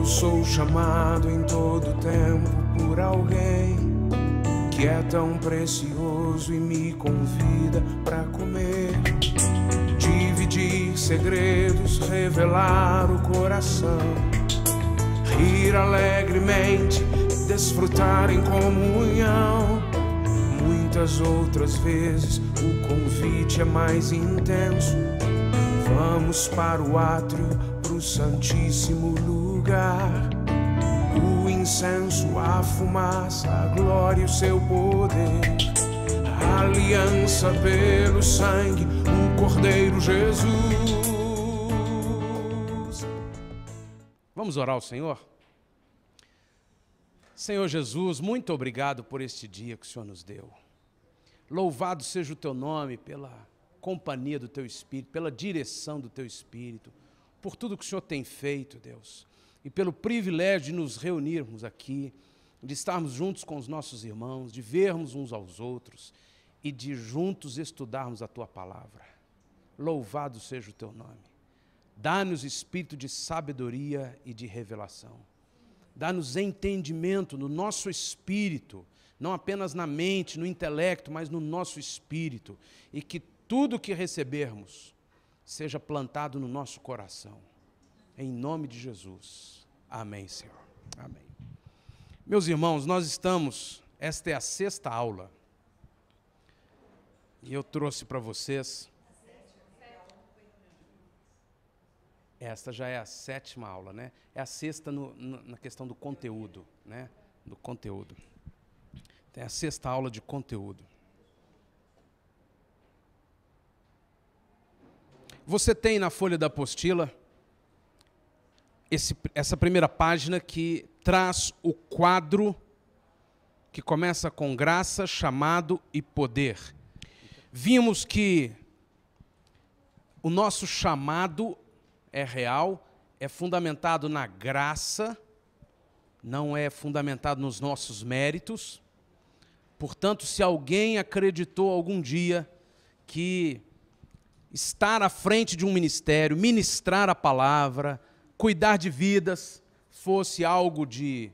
sou chamado em todo tempo por alguém que é tão precioso e me convida para comer, dividir segredos, revelar o coração, rir alegremente, desfrutar em comunhão. Muitas outras vezes o convite é mais intenso. Vamos para o átrio, pro santíssimo lugar. O incenso, a fumaça, a glória e o seu poder. A aliança pelo sangue, o Cordeiro Jesus. Vamos orar ao Senhor? Senhor Jesus, muito obrigado por este dia que o Senhor nos deu. Louvado seja o teu nome pela companhia do teu Espírito, pela direção do teu Espírito, por tudo que o Senhor tem feito, Deus, e pelo privilégio de nos reunirmos aqui, de estarmos juntos com os nossos irmãos, de vermos uns aos outros e de juntos estudarmos a tua palavra. Louvado seja o teu nome. Dá-nos espírito de sabedoria e de revelação. Dá-nos entendimento no nosso espírito, não apenas na mente, no intelecto, mas no nosso espírito, e que tudo que recebermos seja plantado no nosso coração. Em nome de Jesus. Amém, Senhor. Amém. Meus irmãos, esta é a 6ª aula, e eu trouxe para vocês, esta já é a 7ª aula, né? É a 6ª na questão do conteúdo, né? Do conteúdo. Tem a 6ª aula de conteúdo. Você tem na folha da apostila essa primeira página que traz o quadro que começa com graça, chamado e poder. Vimos que o nosso chamado é real, é fundamentado na graça, não é fundamentado nos nossos méritos. Portanto, se alguém acreditou algum dia que estar à frente de um ministério, ministrar a palavra, cuidar de vidas, fosse algo de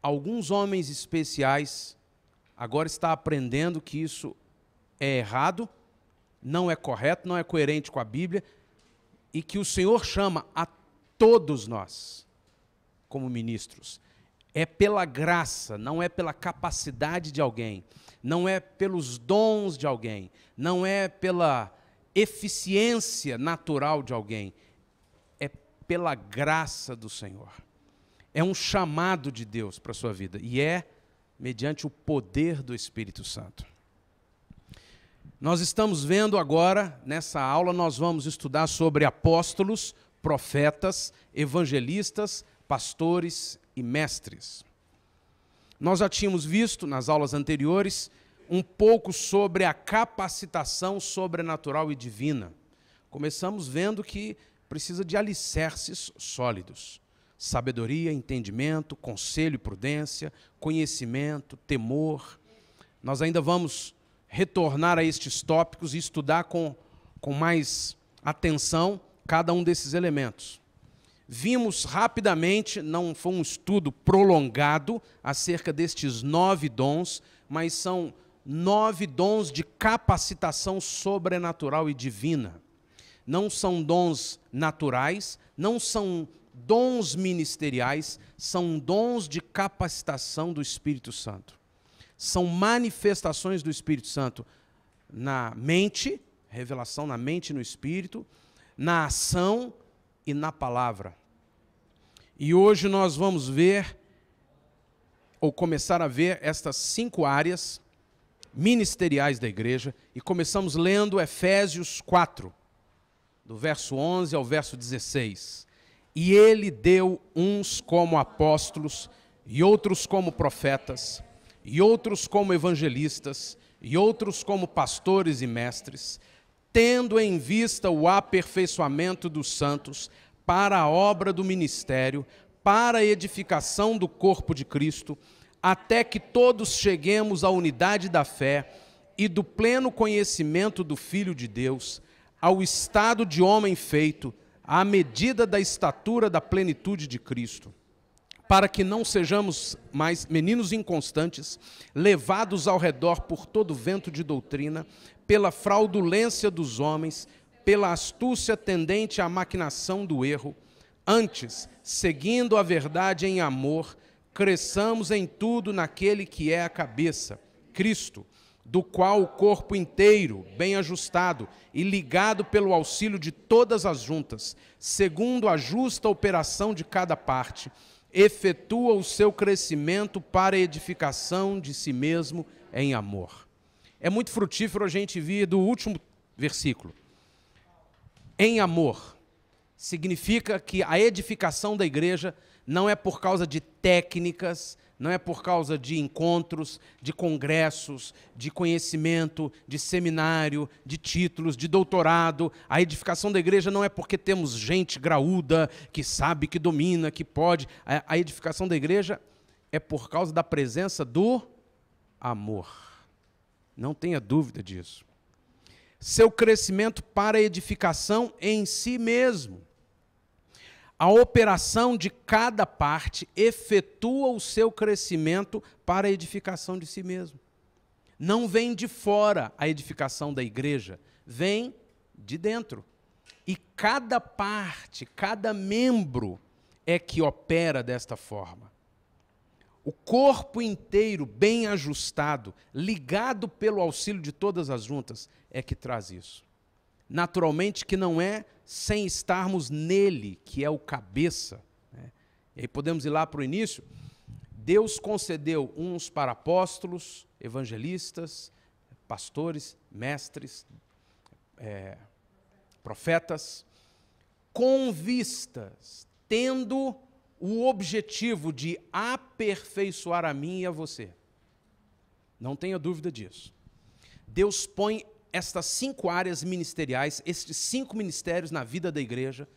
alguns homens especiais, agora está aprendendo que isso é errado, não é correto, não é coerente com a Bíblia, e que o Senhor chama a todos nós como ministros. É pela graça, não é pela capacidade de alguém, não é pelos dons de alguém, não é pela eficiência natural de alguém, é pela graça do Senhor. É um chamado de Deus para a sua vida, e é mediante o poder do Espírito Santo. Nós estamos vendo agora, nessa aula, nós vamos estudar sobre apóstolos, profetas, evangelistas, pastores e mestres. Nós já tínhamos visto, nas aulas anteriores, um pouco sobre a capacitação sobrenatural e divina. Começamos vendo que precisa de alicerces sólidos. Sabedoria, entendimento, conselho e prudência, conhecimento, temor. Nós ainda vamos retornar a estes tópicos e estudar com mais atenção cada um desses elementos. Vimos rapidamente, não foi um estudo prolongado, acerca destes 9 dons, mas são 9 dons de capacitação sobrenatural e divina. Não são dons naturais, não são dons ministeriais, são dons de capacitação do Espírito Santo. São manifestações do Espírito Santo na mente, revelação na mente e no Espírito, na ação e na palavra. E hoje nós vamos ver, ou começar a ver, estas 5 áreas ministeriais da igreja, e começamos lendo Efésios 4, do verso 11 ao verso 16. E ele deu uns como apóstolos, e outros como profetas, e outros como evangelistas, e outros como pastores e mestres, tendo em vista o aperfeiçoamento dos santos, para a obra do ministério, para a edificação do corpo de Cristo, até que todos cheguemos à unidade da fé e do pleno conhecimento do Filho de Deus, ao estado de homem feito, à medida da estatura da plenitude de Cristo, para que não sejamos mais meninos inconstantes, levados ao redor por todo vento de doutrina, pela fraudulência dos homens, pela astúcia tendente à maquinação do erro. Antes, seguindo a verdade em amor, cresçamos em tudo naquele que é a cabeça, Cristo, do qual o corpo inteiro, bem ajustado e ligado pelo auxílio de todas as juntas, segundo a justa operação de cada parte, efetua o seu crescimento para a edificação de si mesmo em amor. É muito frutífero a gente vir do último versículo. Em amor, significa que a edificação da igreja não é por causa de técnicas, não é por causa de encontros, de congressos, de conhecimento, de seminário, de títulos, de doutorado. A edificação da igreja não é porque temos gente graúda, que sabe, que domina, que pode. A edificação da igreja é por causa da presença do amor. Não tenha dúvida disso. Seu crescimento para a edificação em si mesmo. A operação de cada parte efetua o seu crescimento para a edificação de si mesmo. Não vem de fora a edificação da igreja, vem de dentro. E cada parte, cada membro é que opera desta forma. O corpo inteiro, bem ajustado, ligado pelo auxílio de todas as juntas, é que traz isso. Naturalmente que não é sem estarmos nele, que é o cabeça. Né? E aí podemos ir lá para o início. Deus concedeu uns para apóstolos, evangelistas, pastores, mestres, profetas, com vistas, tendo o objetivo de aperfeiçoar a mim e a você. Não tenha dúvida disso. Deus põe estas 5 áreas ministeriais, estes 5 ministérios na vida da igreja,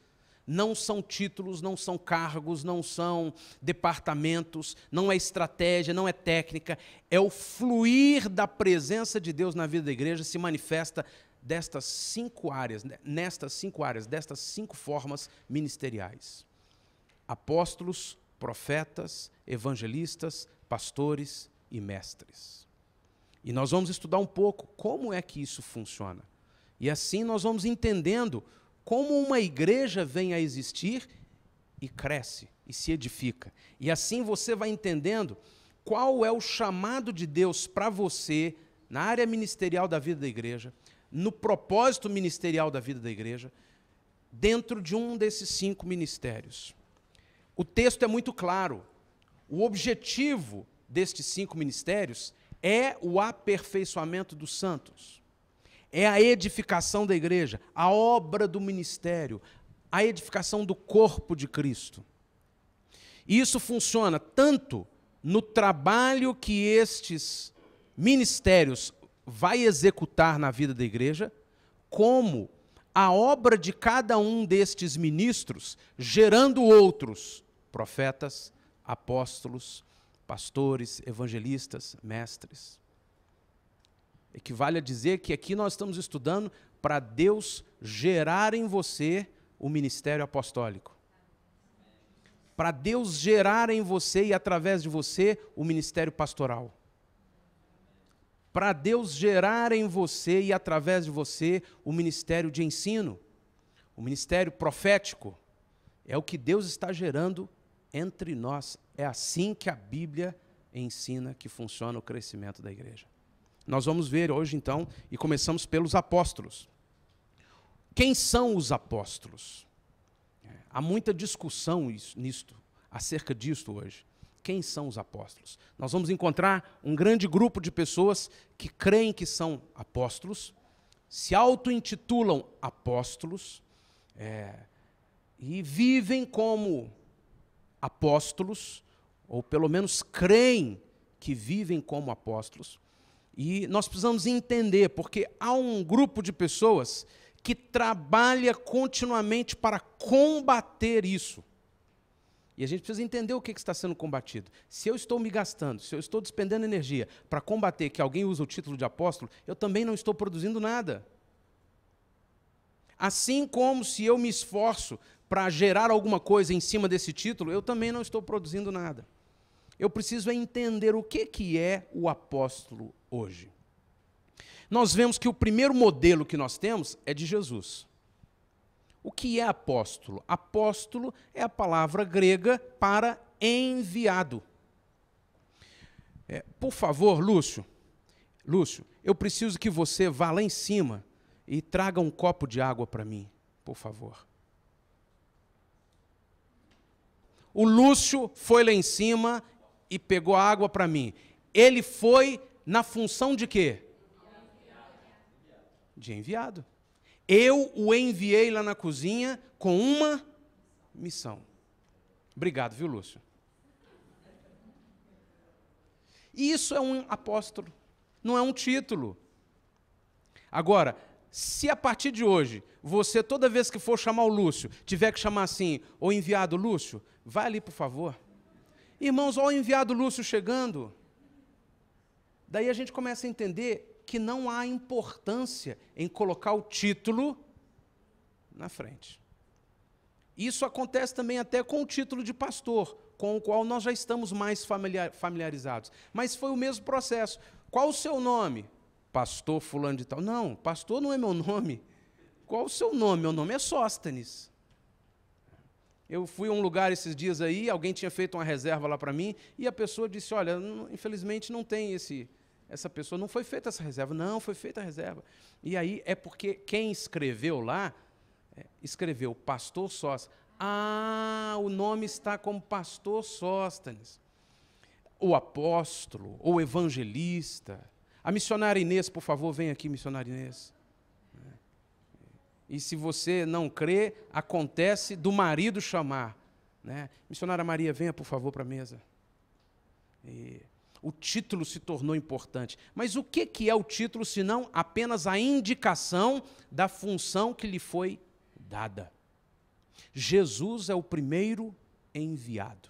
não são títulos, não são cargos, não são departamentos, não é estratégia, não é técnica, é o fluir da presença de Deus na vida da igreja, se manifesta destas 5 áreas, nestas 5 áreas, destas 5 formas ministeriais. Apóstolos, profetas, evangelistas, pastores e mestres. E nós vamos estudar um pouco como é que isso funciona. E assim nós vamos entendendo como uma igreja vem a existir e cresce e se edifica. E assim você vai entendendo qual é o chamado de Deus para você na área ministerial da vida da igreja, no propósito ministerial da vida da igreja, dentro de um desses 5 ministérios. O texto é muito claro. O objetivo destes 5 ministérios é o aperfeiçoamento dos santos, é a edificação da igreja, a obra do ministério, a edificação do corpo de Cristo. E isso funciona tanto no trabalho que estes ministérios vai executar na vida da igreja, como a obra de cada um destes ministros, gerando outros, profetas, apóstolos, pastores, evangelistas, mestres. Equivale a dizer que aqui nós estamos estudando para Deus gerar em você o ministério apostólico. Para Deus gerar em você e através de você o ministério pastoral. Para Deus gerar em você e através de você o ministério de ensino, o ministério profético. É o que Deus está gerando entre nós. É assim que a Bíblia ensina que funciona o crescimento da igreja. Nós vamos ver hoje, então, e começamos pelos apóstolos. Quem são os apóstolos? Há muita discussão acerca disto hoje. Quem são os apóstolos? Nós vamos encontrar um grande grupo de pessoas que creem que são apóstolos, se auto-intitulam apóstolos, e vivem como apóstolos, ou pelo menos creem que vivem como apóstolos. E nós precisamos entender, porque há um grupo de pessoas que trabalha continuamente para combater isso. E a gente precisa entender o que está sendo combatido. Se eu estou me gastando, se eu estou despendendo energia para combater que alguém usa o título de apóstolo, eu também não estou produzindo nada. Assim como se eu me esforço para gerar alguma coisa em cima desse título, eu também não estou produzindo nada. Eu preciso entender o que é o apóstolo hoje. Nós vemos que o primeiro modelo que nós temos é de Jesus. O que é apóstolo? Apóstolo é a palavra grega para enviado. Por favor, Lúcio, eu preciso que você vá lá em cima e traga um copo de água para mim, por favor. O Lúcio foi lá em cima e pegou a água para mim. Ele foi na função de quê? De enviado. Eu o enviei lá na cozinha com uma missão. Obrigado, viu, Lúcio? Isso é um apóstolo, não é um título. Agora, se a partir de hoje, você, toda vez que for chamar o Lúcio, tiver que chamar assim, o enviado Lúcio, vai ali, por favor. Irmãos, olha o enviado Lúcio chegando. Daí a gente começa a entender que não há importância em colocar o título na frente. Isso acontece também até com o título de pastor, com o qual nós já estamos mais familiarizados. Mas foi o mesmo processo. Qual o seu nome? Pastor fulano de tal. Não, pastor não é meu nome. Qual o seu nome? Meu nome é Sóstenes. Eu fui a um lugar esses dias aí, alguém tinha feito uma reserva lá para mim, e a pessoa disse, olha, infelizmente não tem essa pessoa, não foi feita essa reserva. Não, foi feita a reserva. E aí é porque quem escreveu lá, escreveu pastor Sóstenes. Ah, o nome está como pastor Sóstenes. O apóstolo, ou evangelista. A missionária Inês, por favor, vem aqui, missionária Inês. E se você não crê, acontece do marido chamar. Né? Missionária Maria, venha, por favor, para a mesa. O título se tornou importante. Mas o que é o título, senão apenas a indicação da função que lhe foi dada? Jesus é o primeiro enviado.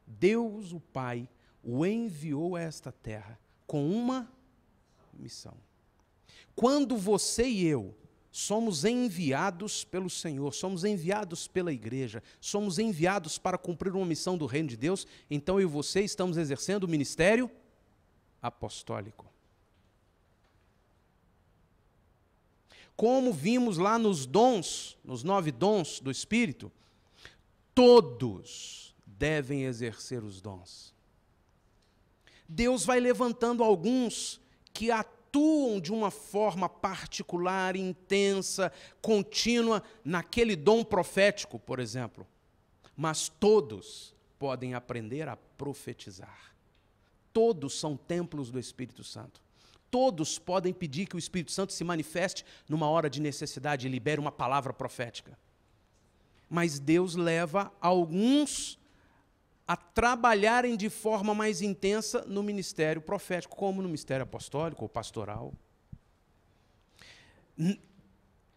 Deus, o Pai, o enviou a esta terra com uma missão. Quando você e eu somos enviados pelo Senhor, somos enviados pela igreja, somos enviados para cumprir uma missão do reino de Deus, então eu e você estamos exercendo o ministério apostólico. Como vimos lá nos dons, nos 9 dons do Espírito, todos devem exercer os dons. Deus vai levantando alguns que atuam de uma forma particular, intensa, contínua, naquele dom profético, por exemplo. Mas todos podem aprender a profetizar. Todos são templos do Espírito Santo. Todos podem pedir que o Espírito Santo se manifeste numa hora de necessidade e libere uma palavra profética. Mas Deus leva alguns a trabalharem de forma mais intensa no ministério profético, como no ministério apostólico ou pastoral.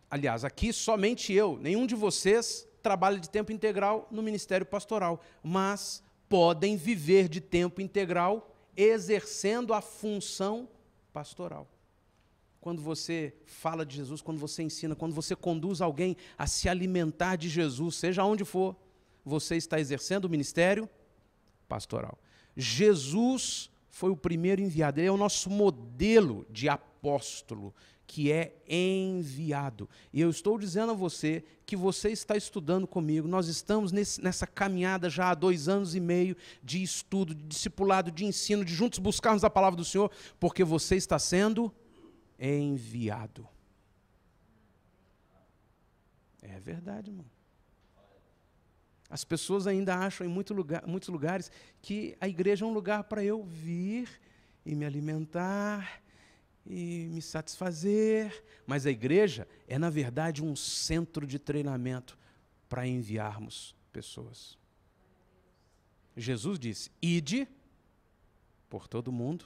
Aliás, aqui somente eu, nenhum de vocês trabalha de tempo integral no ministério pastoral, mas podem viver de tempo integral exercendo a função pastoral. Quando você fala de Jesus, quando você ensina, quando você conduz alguém a se alimentar de Jesus, seja onde for, você está exercendo o ministério pastoral. Jesus foi o primeiro enviado, ele é o nosso modelo de apóstolo, que é enviado. E eu estou dizendo a você que você está estudando comigo, nós estamos nessa caminhada já há 2 anos e meio de estudo, de discipulado, de ensino, de juntos buscarmos a palavra do Senhor, porque você está sendo enviado. É verdade, irmão. As pessoas ainda acham em muitos lugares que a igreja é um lugar para eu vir e me alimentar e me satisfazer, mas a igreja é, na verdade, um centro de treinamento para enviarmos pessoas. Jesus disse, ide por todo o mundo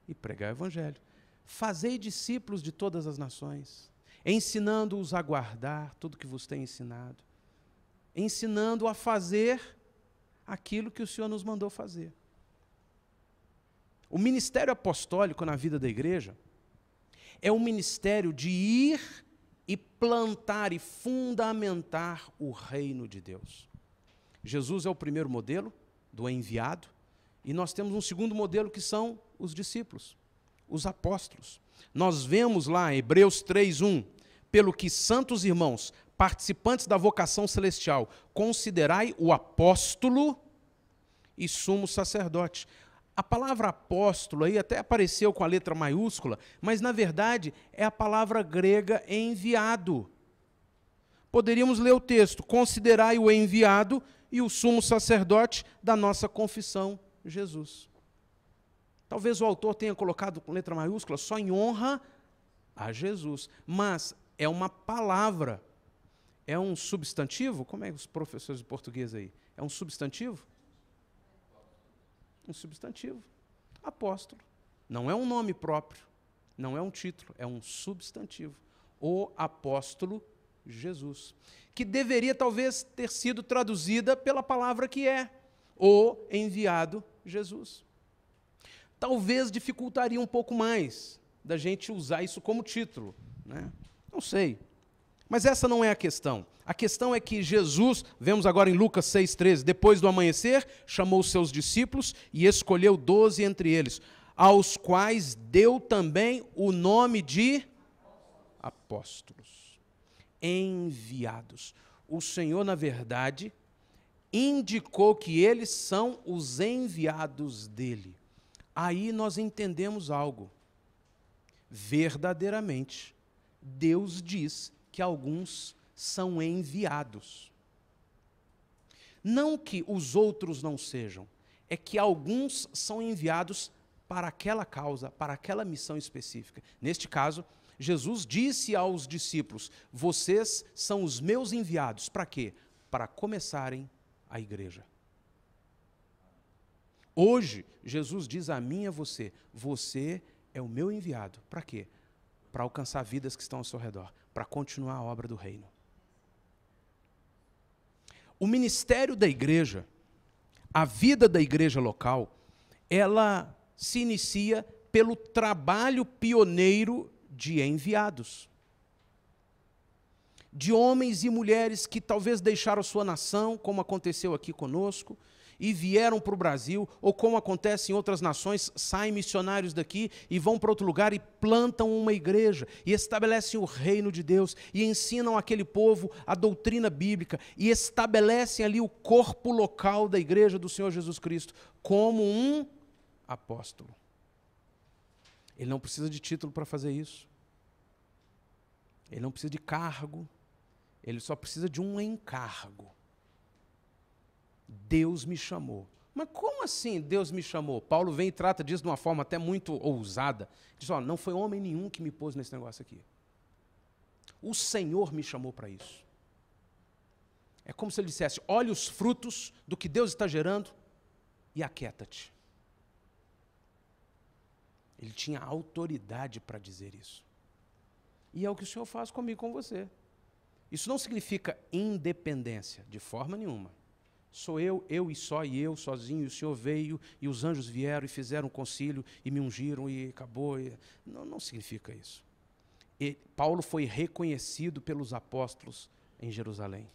e pregai o evangelho. Fazei discípulos de todas as nações, ensinando-os a guardar tudo que vos tem ensinado, ensinando a fazer aquilo que o Senhor nos mandou fazer. O ministério apostólico na vida da igreja é um ministério de ir e plantar e fundamentar o reino de Deus. Jesus é o primeiro modelo do enviado, e nós temos um segundo modelo que são os discípulos, os apóstolos. Nós vemos lá em Hebreus 3:1, pelo que, santos irmãos, participantes da vocação celestial, considerai o apóstolo e sumo sacerdote. A palavra apóstolo aí até apareceu com a letra maiúscula, mas na verdade é a palavra grega enviado. Poderíamos ler o texto: considerai o enviado e o sumo sacerdote da nossa confissão, Jesus. Talvez o autor tenha colocado com letra maiúscula só em honra a Jesus, mas é uma palavra, é um substantivo. Como é que os professores de português aí? É um substantivo? Um substantivo. Apóstolo. Não é um nome próprio, não é um título, é um substantivo. O apóstolo Jesus, que deveria talvez ter sido traduzida pela palavra que é o enviado Jesus. Talvez dificultaria um pouco mais da gente usar isso como título, né? Não sei. Mas essa não é a questão. A questão é que Jesus, vemos agora em Lucas 6,13, depois do amanhecer, chamou os seus discípulos e escolheu 12 entre eles, aos quais deu também o nome de apóstolos, enviados. O Senhor, na verdade, indicou que eles são os enviados dele. Aí nós entendemos algo. Verdadeiramente, Deus diz que alguns são enviados. Não que os outros não sejam, é que alguns são enviados para aquela causa, para aquela missão específica. Neste caso, Jesus disse aos discípulos: vocês são os meus enviados. Para quê? Para começarem a igreja. Hoje, Jesus diz a mim e a você: você é o meu enviado. Para quê? Para alcançar vidas que estão ao seu redor, para continuar a obra do reino. O ministério da igreja, a vida da igreja local, ela se inicia pelo trabalho pioneiro de enviados. De homens e mulheres que talvez deixaram sua nação, como aconteceu aqui conosco, e vieram para o Brasil, ou como acontece em outras nações, saem missionários daqui e vão para outro lugar e plantam uma igreja, e estabelecem o reino de Deus, e ensinam aquele povo a doutrina bíblica, e estabelecem ali o corpo local da igreja do Senhor Jesus Cristo, como um apóstolo. Ele não precisa de título para fazer isso. Ele não precisa de cargo. Ele só precisa de um encargo. Deus me chamou. Mas como assim Deus me chamou? Paulo vem e trata disso de uma forma até muito ousada. Diz: ó, não foi homem nenhum que me pôs nesse negócio aqui. O Senhor me chamou para isso. É como se ele dissesse: olha os frutos do que Deus está gerando e aquieta-te. Ele tinha autoridade para dizer isso. E é o que o Senhor faz comigo e com você. Isso não significa independência, de forma nenhuma. Sou eu e só, e eu sozinho, e o Senhor veio, e os anjos vieram e fizeram um concílio, e me ungiram, e acabou. Não significa isso. Paulo foi reconhecido pelos apóstolos em Jerusalém.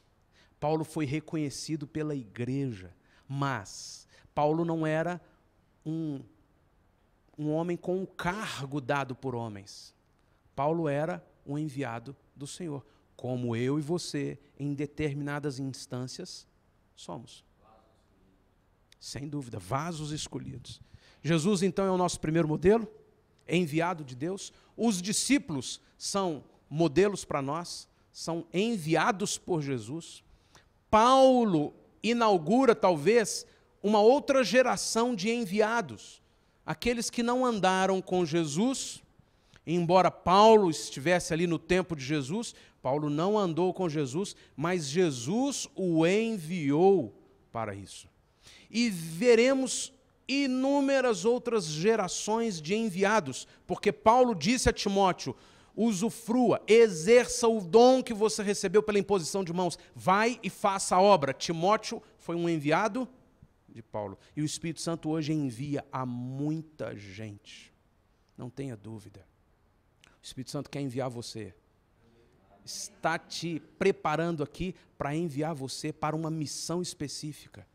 Paulo foi reconhecido pela igreja, mas Paulo não era um homem com um cargo dado por homens. Paulo era um enviado do Senhor, como eu e você, em determinadas instâncias, somos. Sem dúvida, vasos escolhidos. Jesus, então, é o nosso primeiro modelo, é enviado de Deus. Os discípulos são modelos para nós, são enviados por Jesus. Paulo inaugura, talvez, uma outra geração de enviados. Aqueles que não andaram com Jesus, embora Paulo estivesse ali no tempo de Jesus, Paulo não andou com Jesus, mas Jesus o enviou para isso. E veremos inúmeras outras gerações de enviados, porque Paulo disse a Timóteo: usufrua, exerça o dom que você recebeu pela imposição de mãos, vai e faça a obra. Timóteo foi um enviado de Paulo, e o Espírito Santo hoje envia a muita gente, não tenha dúvida. O Espírito Santo quer enviar você. O está te preparando aqui para enviar você para uma missão específica.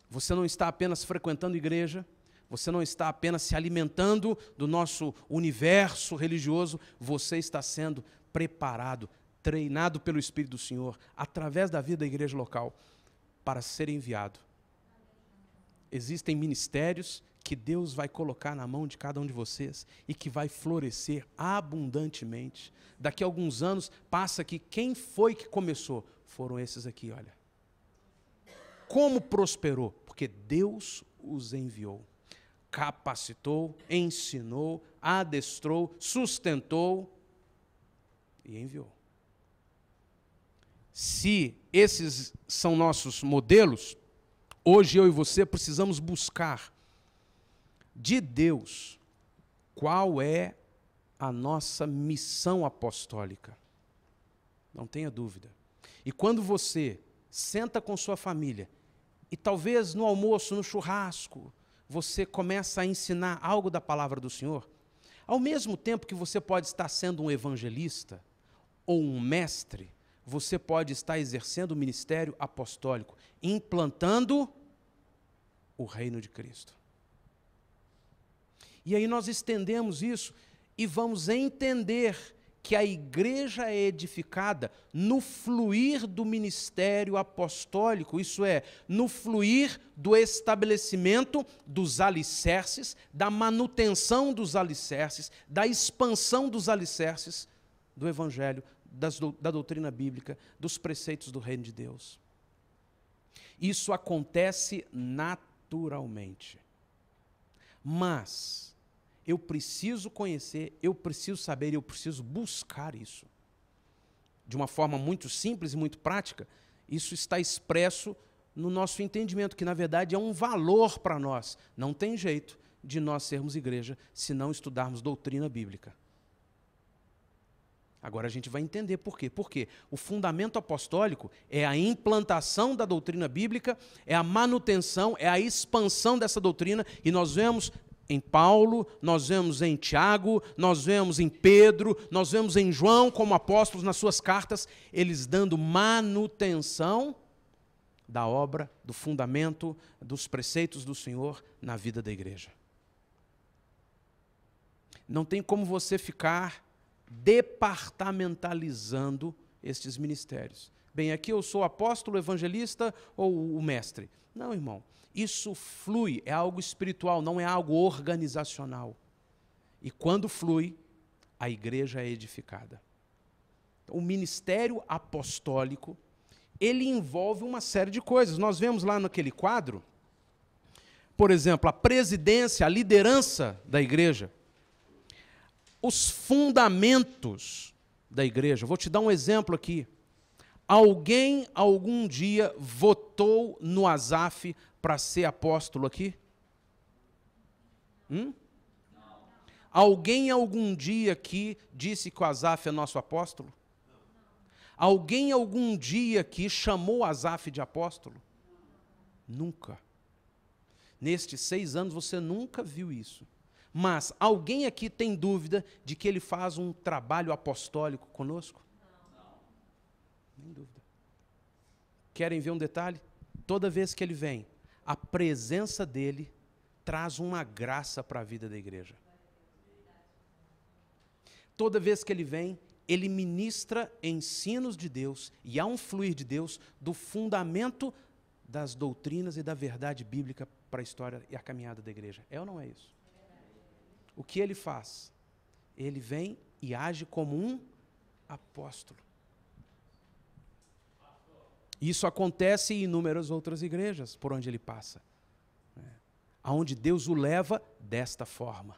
Você não está apenas frequentando igreja, você não está apenas se alimentando do nosso universo religioso, você está sendo preparado, treinado pelo Espírito do Senhor, através da vida da igreja local, para ser enviado. Existem ministérios que Deus vai colocar na mão de cada um de vocês e que vai florescer abundantemente. Daqui a alguns anos, passa aqui, quem foi que começou? Foram esses aqui, olha. Como prosperou? Porque Deus os enviou. Capacitou, ensinou, adestrou, sustentou e enviou. Se esses são nossos modelos, hoje eu e você precisamos buscar de Deus qual é a nossa missão apostólica. Não tenha dúvida. E quando você senta com sua família e talvez no almoço, no churrasco, você começa a ensinar algo da palavra do Senhor, ao mesmo tempo que você pode estar sendo um evangelista ou um mestre, você pode estar exercendo o ministério apostólico, implantando o reino de Cristo. E aí nós estendemos isso e vamos entender que a igreja é edificada no fluir do ministério apostólico, isso é, no fluir do estabelecimento dos alicerces, da manutenção dos alicerces, da expansão dos alicerces do Evangelho, da doutrina bíblica, dos preceitos do reino de Deus. Isso acontece naturalmente. Mas eu preciso conhecer, eu preciso saber, eu preciso buscar isso. De uma forma muito simples e muito prática, isso está expresso no nosso entendimento, que na verdade é um valor para nós. Não tem jeito de nós sermos igreja se não estudarmos doutrina bíblica. Agora a gente vai entender por quê. Porque o fundamento apostólico é a implantação da doutrina bíblica, é a manutenção, é a expansão dessa doutrina, e nós vemos em Paulo, nós vemos em Tiago, nós vemos em Pedro, nós vemos em João como apóstolos nas suas cartas, eles dando manutenção da obra, do fundamento, dos preceitos do Senhor na vida da igreja. Não tem como você ficar departamentalizando estes ministérios. Bem, aqui eu sou apóstolo, evangelista ou o mestre. Não, irmão. Isso flui, é algo espiritual, não é algo organizacional. E quando flui, a igreja é edificada. O ministério apostólico, ele envolve uma série de coisas. Nós vemos lá naquele quadro, por exemplo, a presidência, a liderança da igreja, os fundamentos da igreja. Vou te dar um exemplo aqui. Alguém algum dia votou no Asaf para ser apóstolo aqui? Alguém algum dia aqui disse que o Asaf é nosso apóstolo? Alguém algum dia aqui chamou Asaf de apóstolo? Nunca. Nestes 6 anos você nunca viu isso. Mas alguém aqui tem dúvida de que ele faz um trabalho apostólico conosco? Nem dúvida. Querem ver um detalhe? Toda vez que ele vem, a presença dele traz uma graça para a vida da igreja. Toda vez que ele vem, ele ministra ensinos de Deus, e há um fluir de Deus do fundamento das doutrinas e da verdade bíblica para a história e a caminhada da igreja. É ou não é isso? O que ele faz? Ele vem e age como um apóstolo. Isso acontece em inúmeras outras igrejas por onde ele passa, aonde Deus o leva desta forma.